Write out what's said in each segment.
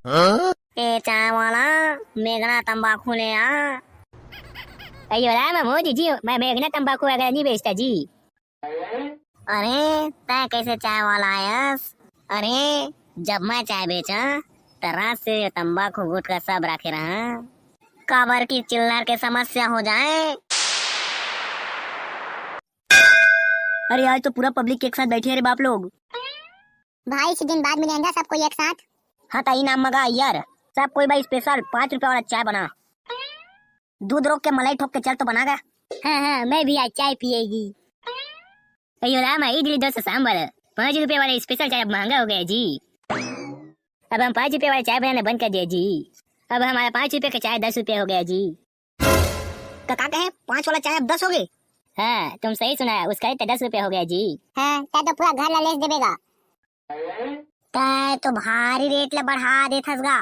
ए चाय वाला मेघना तंबाकू ले आ। अयो मैं मोदी जी, मैं मेघना तंबाकू वगैरह नहीं बेचता जी। अरे तय कैसे चाय वाला आयस? अरे जब मैं चाय बेचा तो रात से तंबाकू गुटखा सब रखे रहा, काबर की चिल्लर के समस्या हो जाए। अरे आज तो पूरा पब्लिक एक साथ बैठे है रे बाप लोग। भाई इस दिन बाद मिलेंगे सबको एक साथ। हाँ ताई नाम मगा यार, सब कोई भाई स्पेशल 5 रुपए वाला चाय बना। दूध रोक के मलाई ठोक के चल तो बना गा। हाँ मैं भी आज चाय पिएगी। अयो राम इडली डोसा सांभर 5 रुपए वाला स्पेशल चाय अब महंगा हो गया जी। अब हम 5 रुपए वाला चाय बनाना बंद कर दिया जी। अब हमारा 5 रुपए का चाय 10 रुपए हो गया जी। काका कहे 5 वाला चाय अब 10 हो गए। हाँ तुम सही सुना, उसका रेट 10 रुपए हो गया जी। हाँ तो पूरा घर ललेस देवेगा। तय तो भारी रेट ला बढ़ा देथस गा।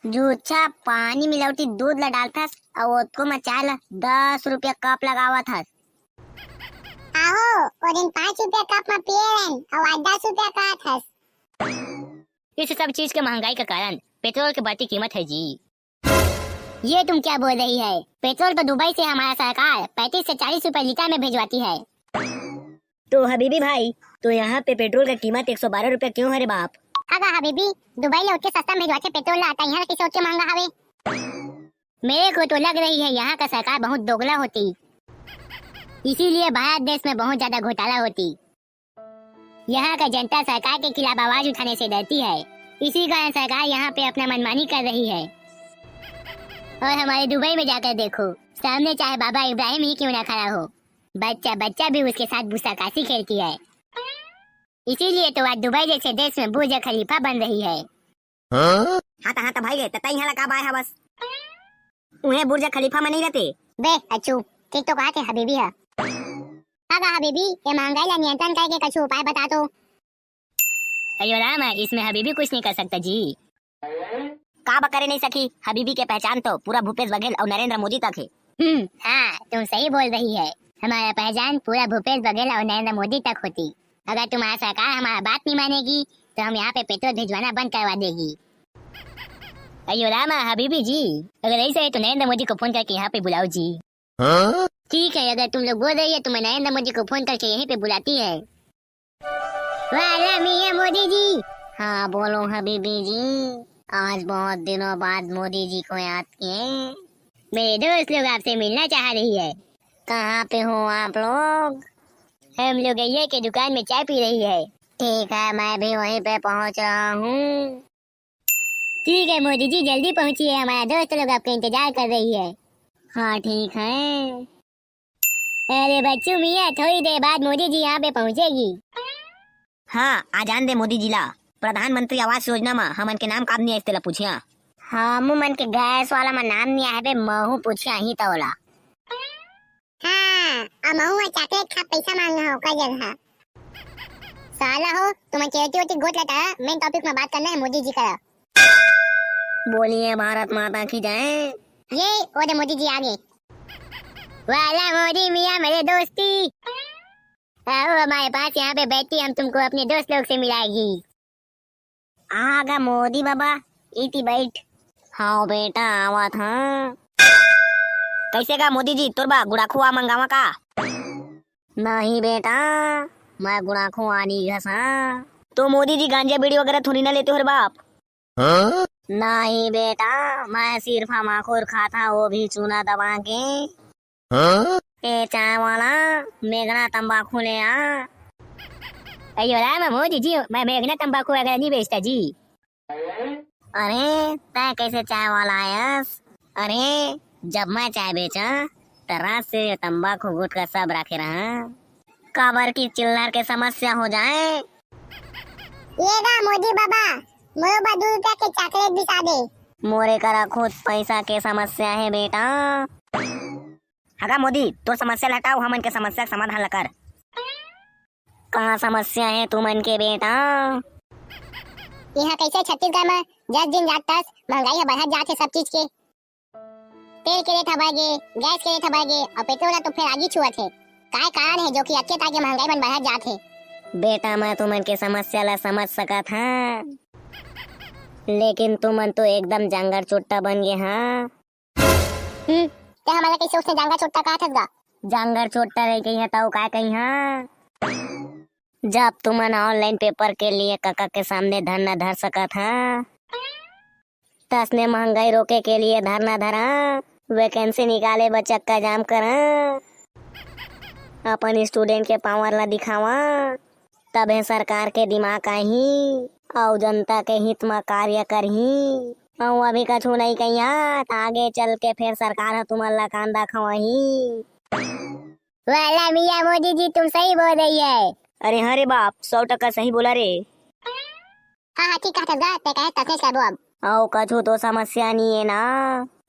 जूच्छा पानी मिलावटी दूध ला डालथस और उसको में चाय ला 10 रुपया कप लगावत हस। आहो वो दिन 5 रुपया कप में पिए और आज 10 रुपया का थस। इस सब चीज के महंगाई का कारण पेट्रोल की बढ़ती कीमत है जी। ये तुम क्या बोल रही है? पेट्रोल तो दुबई से हमारा सरकार 35 से 40 रुपए लीटर में भिजवाती है। तो हबीबी भाई, तो यहाँ पे पेट्रोल का कीमत 112 रुपए क्यों है रे बाप? अगा हबीबी, दुबई ले उतने सस्ता भिजवाते पेट्रोल लाता, यहाँ किसे उतने महंगा हवे? मेरे को तो लग रही है यहाँ का सरकार बहुत दोगला होती, इसीलिए भारत देश में बहुत ज्यादा घोटाला होती। यहाँ का जनता सरकार के खिलाफ आवाज उठाने से डरती है, इसी कारण सरकार यहाँ पे अपना मनमानी कर रही है। और हमारे दुबई में जाकर देखो, सामने चाहे बाबा इब्राहिम ही क्यों ना खड़ा हो, बच्चा बच्चा भी उसके साथ भूसाकाशी खेलती है। इसीलिए तो आज दुबई जैसे देश में बुर्ज खलीफा बन रही है। हाँ भाई तता यहाँ का बाय है बस, उन्हें बुर्ज खलीफा में नहीं रहते। बे अच्छू ठीक तो कहा थे हबीबी है। अगा हबीबी, ये महंगाई ला नियंत्रण करके कुछ उपाय बता दो। अयो राम, इसमें हबीबी कुछ नहीं कर सकता जी। का करे नहीं सकी, हबीबी के पहचान तो पूरा भूपेश बघेल और नरेंद्र मोदी तक है। हाँ तुम सही बोल रही है, हमारा पहचान पूरा भूपेश बघेल और नरेंद्र मोदी तक होती। अगर तुम्हारा सरकार हमारा बात नहीं मानेगी तो हम यहाँ पे पेट्रोल भिजवाना बंद करवा देगी। अयो रामा हबीबी जी, अगर ऐसा है तो नरेंद्र मोदी को फोन करके यहाँ पे बुलाओ जी। ठीक है, अगर तुम लोग बोल रही है तो मैं नरेंद्र मोदी को फोन करके यहीं पे बुलाती है। वाला मियां मोदी जी। हाँ बोलो हबीबी जी, आज बहुत दिनों बाद मोदी जी को याद किए। मेरे दोस्त लोग आपसे मिलना चाह रही है। कहाँ पे हो आप लोग? हम लोग ये के दुकान में चाय पी रही है। ठीक है, मैं भी वहीं पे पहुँच रहा हूँ। ठीक है मोदी जी, जल्दी पहुँचिए, हमारा दोस्त लोग आपका इंतजार कर रही है। हाँ ठीक है। अरे बच्चू मियाँ, थोड़ी देर बाद मोदी जी यहाँ पे पहुँचेगी। हाँ आ जान दे मोदी जी ला, प्रधानमंत्री आवास योजना में हमन के नाम काब नहीं आए पूछिया। हाँ मन के गैस वाला में नाम नहीं आए महू पूछिया ही तो होला। हाँ महू चॉकलेट खा पैसा मांगा हो का जगह। साला हो तुम्हें चेटी वेटी गोट लेता है, मेन टॉपिक में बात करना है मोदी जी का। बोलिए भारत माता की जय। ये ओरे मोदी जी आगे। वाला मोदी मियाँ मेरे दोस्ती, आओ हमारे पास यहाँ पे बैठी, हम तुमको अपने दोस्त लोग से मिलाएगी। आगा मोदी बाबा, इटी बैठ। हाँ बेटा आवा था। कैसे का मोदी जी, तुरबा गुड़ाखुआ मंगावा का? नहीं बेटा, मैं गुड़ाखुआ नहीं घसा। तो मोदी जी गांजा बीड़ी वगैरह थोड़ी ना लेते हो रे बाप? नहीं बेटा, मैं सिर्फ हमाखोर खाता, वो भी चूना दबा के। ए चाय वाला मेघना तंबाकू ले आ। अयो राम मोदी जी, मैं मेघना तंबाकू वगैरह नहीं बेचता जी। अरे तय कैसे चाय वाला आयस? अरे जब मैं चाय बेचा तो रात से तंबाकू गुटखा सब रखे रहा, काबर की चिल्लर के समस्या हो जाए। ये गा मोदी बाबा, मोरो 2 रुपया के चॉकलेट दिखा दे। मोरे करा खुद पैसा के समस्या है बेटा। हगा मोदी, तो समस्या हटाओ, हमन के समस्या का समाधान कर। कहाँ समस्या है तुमन के बेटा? यहाँ कैसे छत्तीसगढ़ में 10 दिन रात तक महंगाई है बढ़त जाते, सब चीज के तेल के रेट बढ़े, गैस के रेट बढ़े और पेट्रोल तो फिर आगे छुआ थे। काय कारण है जो कि अच्छे ताकि महंगाई बन बढ़त जाते? बेटा मैं तुमन के समस्या ला समझ सका था, लेकिन तुमन तो एकदम जंगल चुट्टा बन गए। हाँ ते हमारा कैसे उसने जांगा छोटा कहा था? जंगल चुट्टा रह गई है तो का कही। हाँ जब तुमन ऑनलाइन पेपर के लिए काका के सामने धरना धर सका था, तस ने महंगाई रोके के लिए धरना धरा, वैकेंसी निकाले बचक का जाम करा, अपन स्टूडेंट के पावर ला दिखावा, तबे सरकार के दिमाग आही और जनता के हित में कार्य करही। और अभी कछु नहीं कहिया, आगे चल के फिर सरकार है तुम्हारा ला कांदा खवाही। वाला मियां मोदी जी तुम सही बोल रही है। अरे हाँ रे बाप, 100% सही बोला रे। हाँ ठीक कहा था, ते कहे तसने कर दो अब। और कछु तो समस्या नहीं है ना।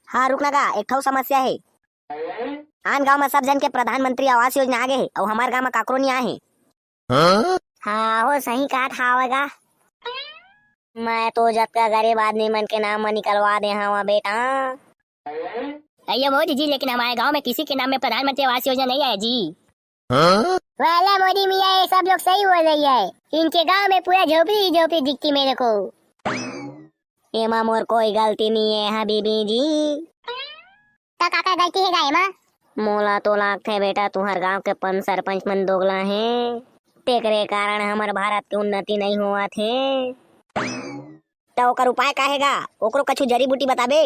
हाँ रुक लगा, एक ठो समस्या है। आन गांव में सब जन के प्रधानमंत्री आवास योजना आगे है और हमारे गांव में काकरो नहीं आए हैं। हाँ हो सही कहा था। मैं तो जब का गरीब आदमी मन के नाम में निकलवा दे हाँ बेटा। अयो मोदी जी, लेकिन हमारे गांव में किसी के नाम में प्रधानमंत्री आवास योजना नहीं है जी। वाला मोदी मियां ये सब लोग सही बोल रही है। इनके गांव में पूरा झोपड़ी ही झोपड़ी दिखती मेरे को। एमा मोर कोई गलती नहीं है हबीबी जी। तो काका गलती है गाय माँ? मोला तो लागथे बेटा तुहर गांव के पंच सरपंच मन दोगला है, तेकरे कारण हमार भारत के उन्नति नहीं हुआ थे। तो ओकर उपाय काहेगा, ओकरो कछु जड़ी बूटी बताबे।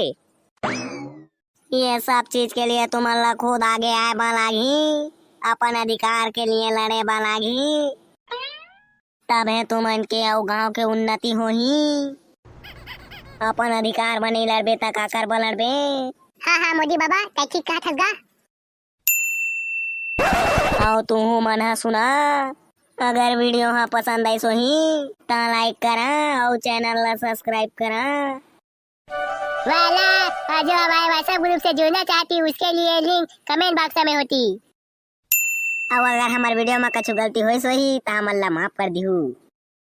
ये सब चीज के लिए तुमन ला खुद आगे आए बालागी, अपन अधिकार के लिए लड़े बालागी, तबे तुमन के और गांव के उन्नति होही। अपन अधिकार बने लड़बे त का कर लड़बे। हाँ मोदी बाबा ते ठीक कहा था। और तू मन हा सुना, अगर वीडियो हा पसंद आई सोही तो लाइक करा और चैनल ला सब्सक्राइब करा। वाला जो हमारे व्हाट्सएप ग्रुप से जुड़ना चाहती उसके लिए लिंक कमेंट बॉक्स में होती। और अगर हमारे वीडियो में कुछ गलती हुई सोही तो हमन ला माफ कर दिहू।